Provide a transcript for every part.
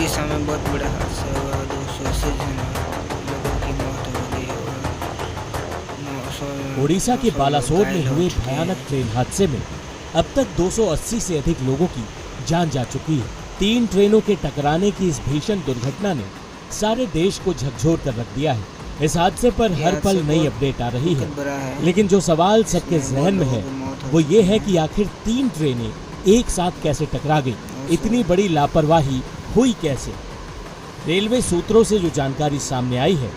उड़ीसा में बहुत बड़ा हादसा हुआ, 280 लोगों की मौत हो गई और ओडिशा के 900 बालासोर में घायल हो हुए चुके हैं। भयानक ट्रेन हादसे में अब तक 280 से अधिक लोगों की जान जा चुकी है। 3 ट्रेनों के टकराने की इस भीषण दुर्घटना ने सारे देश को झकझोर कर रख दिया है। इस हादसे पर हर पल नई अपडेट आ रही है, लेकिन जो सवाल सबके जहन में है वो ये है कि आखिर 3 ट्रेनें एक साथ कैसे टकरा गई, इतनी बड़ी लापरवाही हुई कैसे। रेलवे सूत्रों से जो जानकारी सामने आई है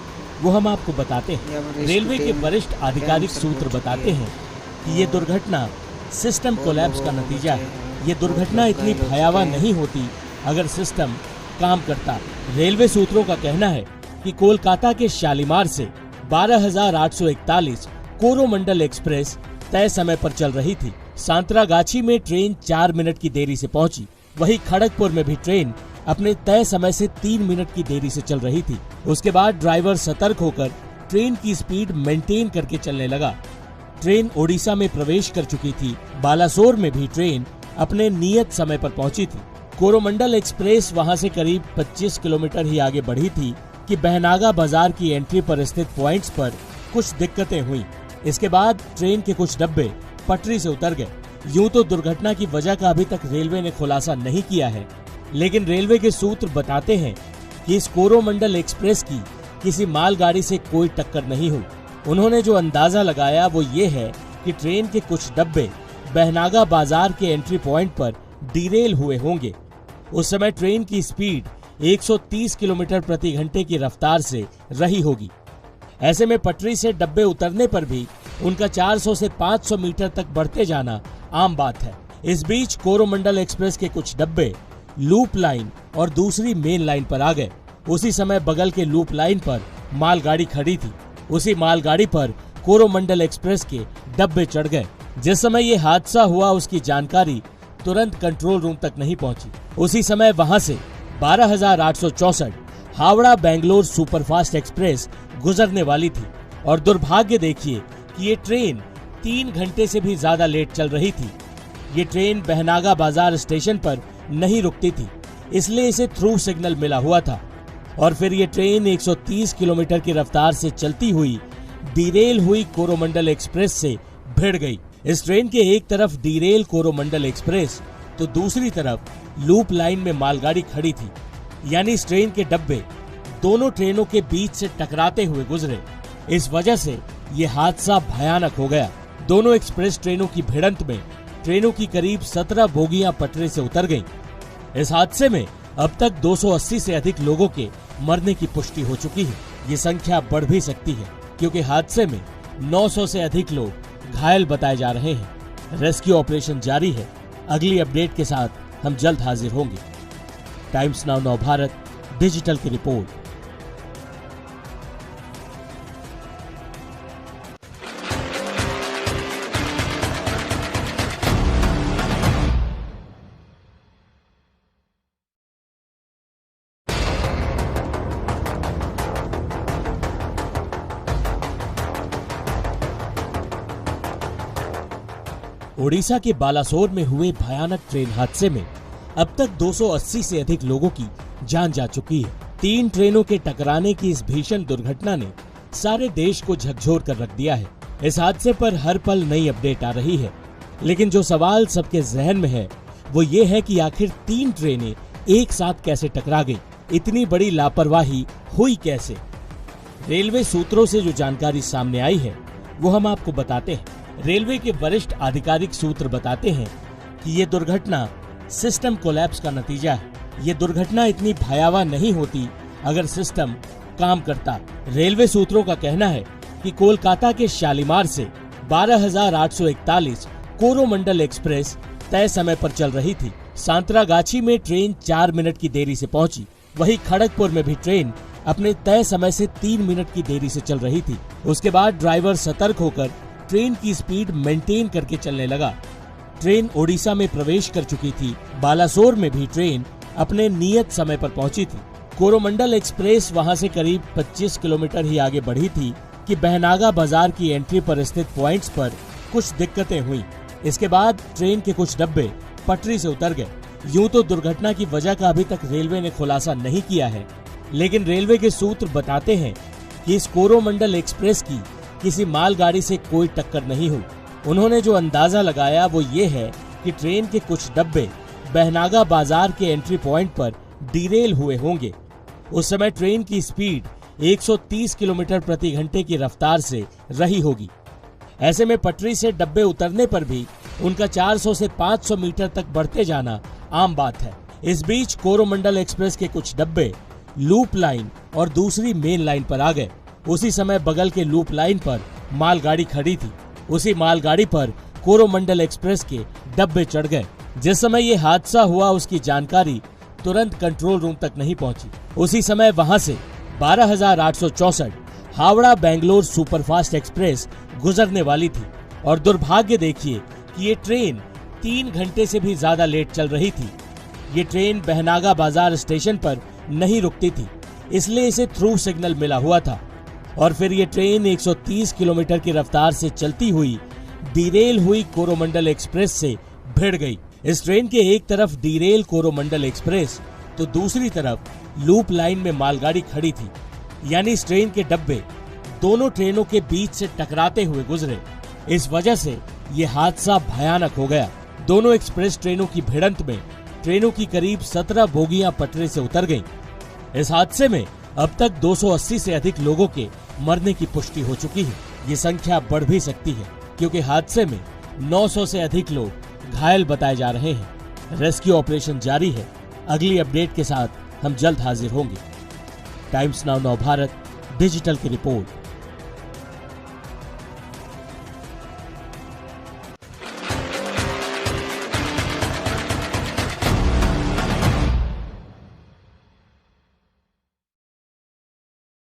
वो हम आपको बताते हैं। रेलवे के वरिष्ठ आधिकारिक सूत्र बताते हैं कि ये दुर्घटना सिस्टम कोलैप्स का नतीजा है। ये दुर्घटना इतनी भयावह नहीं होती अगर सिस्टम काम करता। रेलवे सूत्रों का कहना है कि कोलकाता के शालीमार से 12,841 कोरोमंडल एक्सप्रेस तय समय पर चल रही थी। सांतरागाछी में ट्रेन 4 मिनट की देरी से पहुंची। वहीं खड़गपुर में भी ट्रेन अपने तय समय से 3 मिनट की देरी से चल रही थी। उसके बाद ड्राइवर सतर्क होकर ट्रेन की स्पीड मेंटेन करके चलने लगा। ट्रेन ओडिशा में प्रवेश कर चुकी थी। बालासोर में भी ट्रेन अपने नियत समय पर पहुंची थी। कोरोमंडल एक्सप्रेस वहां से करीब 25 किलोमीटर ही आगे बढ़ी थी कि बहनागा बाजार की एंट्री पर स्थित पॉइंट्स पर कुछ दिक्कतें हुई। इसके बाद ट्रेन के कुछ डब्बे पटरी से उतर गए। यूं तो दुर्घटना की वजह का अभी तक रेलवे ने खुलासा नहीं किया है, लेकिन रेलवे के सूत्र बताते हैं कि इस कोरोमंडल एक्सप्रेस की किसी मालगाड़ी से कोई टक्कर नहीं हुई। उन्होंने जो अंदाजा लगाया वो ये है कि ट्रेन के कुछ डब्बे बहनागा बाजार के एंट्री पॉइंट पर डिरेल हुए होंगे। उस समय ट्रेन की स्पीड 130 किलोमीटर प्रति घंटे की रफ्तार से रही होगी। ऐसे में पटरी से डब्बे उतरने पर भी उनका 400 से 500 मीटर तक बढ़ते जाना आम बात है। इस बीच कोरोमंडल एक्सप्रेस के कुछ डब्बे लूप लाइन और दूसरी मेन लाइन पर आ गए। उसी समय बगल के लूप लाइन पर मालगाड़ी खड़ी थी। उसी मालगाड़ी पर कोरोमंडल एक्सप्रेस के डब्बे चढ़ गए। जिस समय ये हादसा हुआ उसकी जानकारी तुरंत कंट्रोल रूम तक नहीं पहुंची। उसी समय वहां से 12,864 हावड़ा बेंगलोर सुपरफास्ट एक्सप्रेस गुजरने वाली थी और दुर्भाग्य देखिए कि ये ट्रेन 3 घंटे से भी ज्यादा लेट चल रही थी। ये ट्रेन बहनागा बाजार स्टेशन पर नहीं रुकती थी, इसलिए इसे थ्रू सिग्नल मिला हुआ था और फिर ये ट्रेन 130 किलोमीटर की रफ्तार से चलती हुई डिरेल हुई कोरोमंडल एक्सप्रेस से भिड़ गई। इस ट्रेन के एक तरफ डिरेल कोरोमंडल एक्सप्रेस तो दूसरी तरफ लूप लाइन में मालगाड़ी खड़ी थी, यानी इस ट्रेन के डब्बे दोनों ट्रेनों के बीच से टकराते हुए गुजरे। इस वजह से ये हादसा भयानक हो गया। दोनों एक्सप्रेस ट्रेनों की भिड़ंत में ट्रेनों की करीब 17 बोगियां पटरी से उतर गईं। इस हादसे में अब तक 280 से अधिक लोगों के मरने की पुष्टि हो चुकी है। ये संख्या बढ़ भी सकती है क्योंकि हादसे में 900 से अधिक लोग घायल बताए जा रहे हैं। रेस्क्यू ऑपरेशन जारी है। अगली अपडेट के साथ हम जल्द हाजिर होंगे। टाइम्स नाउ नव भारत डिजिटल की रिपोर्ट। ओडिशा के बालासोर में हुए भयानक ट्रेन हादसे में अब तक 280 से अधिक लोगों की जान जा चुकी है। 3 ट्रेनों के टकराने की इस भीषण दुर्घटना ने सारे देश को झकझोर कर रख दिया है। इस हादसे पर हर पल नई अपडेट आ रही है, लेकिन जो सवाल सबके जहन में है वो ये है कि आखिर 3 ट्रेनें एक साथ कैसे टकरा गई, इतनी बड़ी लापरवाही हुई कैसे। रेलवे सूत्रों से जो जानकारी सामने आई है वो हम आपको बताते हैं। रेलवे के वरिष्ठ आधिकारिक सूत्र बताते हैं कि ये दुर्घटना सिस्टम कोलैप्स का नतीजा है। ये दुर्घटना इतनी भयावह नहीं होती अगर सिस्टम काम करता। रेलवे सूत्रों का कहना है कि कोलकाता के शालीमार से 12,841 कोरोमंडल एक्सप्रेस तय समय पर चल रही थी। सांतरागाछी में ट्रेन 4 मिनट की देरी से पहुंची। वहीं खड़गपुर में भी ट्रेन अपने तय समय से 3 मिनट की देरी से चल रही थी। उसके बाद ड्राइवर सतर्क होकर ट्रेन की स्पीड मेंटेन करके चलने लगा। ट्रेन ओडिशा में प्रवेश कर चुकी थी। बालासोर में भी ट्रेन अपने नियत समय पर पहुंची थी। कोरोमंडल एक्सप्रेस वहां से करीब 25 किलोमीटर ही आगे बढ़ी थी कि बहनागा बाजार की एंट्री पर स्थित पॉइंट्स पर कुछ दिक्कतें हुई। इसके बाद ट्रेन के कुछ डब्बे पटरी से उतर गए। यूं तो दुर्घटना की वजह का अभी तक रेलवे ने खुलासा नहीं किया है, लेकिन रेलवे के सूत्र बताते हैं कि इस कोरोमंडल एक्सप्रेस की किसी मालगाड़ी से कोई टक्कर नहीं हुई। उन्होंने जो अंदाजा लगाया वो ये है कि ट्रेन के कुछ डब्बे बहनागा बाजार के एंट्री पॉइंट पर डिरेल हुए होंगे। उस समय ट्रेन की स्पीड 130 किलोमीटर प्रति घंटे की रफ्तार से रही होगी। ऐसे में पटरी से डब्बे उतरने पर भी उनका 400 से 500 मीटर तक बढ़ते जाना आम बात है। इस बीच कोरोमंडल एक्सप्रेस के कुछ डब्बे लूप लाइन और दूसरी मेन लाइन पर आ गए। उसी समय बगल के लूप लाइन पर मालगाड़ी खड़ी थी। उसी मालगाड़ी पर कोरोमंडल एक्सप्रेस के डब्बे चढ़ गए। जिस समय ये हादसा हुआ उसकी जानकारी तुरंत कंट्रोल रूम तक नहीं पहुंची। उसी समय वहां से 12,864 हावड़ा बेंगलोर सुपरफास्ट एक्सप्रेस गुजरने वाली थी और दुर्भाग्य देखिए कि ये ट्रेन 3 घंटे से भी ज्यादा लेट चल रही थी। ये ट्रेन बहनागा बाजार स्टेशन पर नहीं रुकती थी, इसलिए इसे थ्रू सिग्नल मिला हुआ था और फिर ये ट्रेन 130 किलोमीटर की रफ्तार से चलती हुई डिरेल हुई कोरोमंडल एक्सप्रेस से भिड़ गई। इस ट्रेन के एक तरफ डिरेल कोरोमंडल एक्सप्रेस तो दूसरी तरफ लूप लाइन में मालगाड़ी खड़ी थी, यानी इस ट्रेन के डब्बे दोनों ट्रेनों के बीच से टकराते हुए गुजरे। इस वजह से ये हादसा भयानक हो गया। दोनों एक्सप्रेस ट्रेनों की भिड़ंत में ट्रेनों की करीब 17 बोगियां पटरी से उतर गईं। इस हादसे में अब तक 280 से अधिक लोगों के मरने की पुष्टि हो चुकी है। ये संख्या बढ़ भी सकती है क्योंकि हादसे में 900 से अधिक लोग घायल बताए जा रहे हैं। रेस्क्यू ऑपरेशन जारी है। अगली अपडेट के साथ हम जल्द हाजिर होंगे। टाइम्स नाउ नव भारत डिजिटल की रिपोर्ट।